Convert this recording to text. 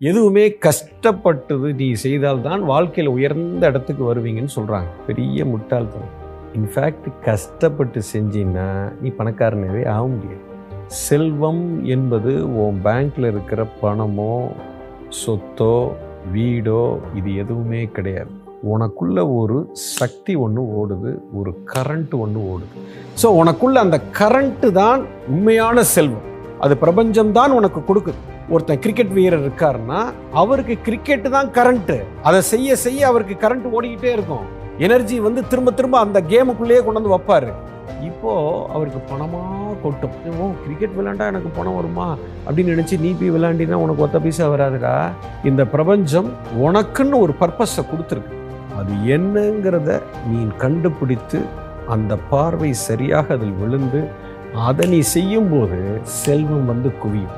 எதுவுமே கஷ்டப்பட்டது நீ செய்தால்தான் வாழ்க்கையில் உயர்ந்த இடத்துக்கு வருவீங்கன்னு சொல்கிறாங்க. பெரிய முட்டாள்தனம். இன்ஃபேக்ட் கஷ்டப்பட்டு செஞ்சின்னா நீ பணக்காரனவே ஆக முடியாது. செல்வம் என்பது உன் பேங்க்கில் இருக்கிற பணமோ சொத்தோ வீடோ இது எதுவுமே கிடையாது. உனக்குள்ள ஒரு சக்தி ஒன்று ஓடுது, ஒரு கரண்ட் ஒன்று ஓடுது. ஸோ உனக்குள்ள அந்த கரண்ட்டு தான் உண்மையான செல்வம். அது பிரபஞ்சம்தான் உனக்கு கொடுக்குது. ஒருத்தன் கிரிக்கெட் வீரர் இருக்காருன்னா அவருக்கு கிரிக்கெட்டு தான் கரண்ட்டு. அதை செய்ய செய்ய அவருக்கு கரண்ட் ஓடிக்கிட்டே இருக்கும். எனர்ஜி வந்து திரும்ப திரும்ப அந்த கேமுக்குள்ளேயே கொண்டு வந்து வைப்பாரு. இப்போ அவருக்கு பணமாக கொட்டும். ஓ, கிரிக்கெட் விளையாண்டா எனக்கு பணம் வருமா அப்படின்னு நினச்சி நீ போய் விளையாண்டினா உனக்கு ஒத்த பைசா வராதுடா. இந்த பிரபஞ்சம் உனக்குன்னு ஒரு பர்பஸை கொடுத்துருக்கு. அது என்னங்கிறத நீ கண்டுபிடித்து அந்த பார்வை சரியாக அதில் விழுந்து அதை நீ செய்யும்போது செல்வம் வந்து குவியும்.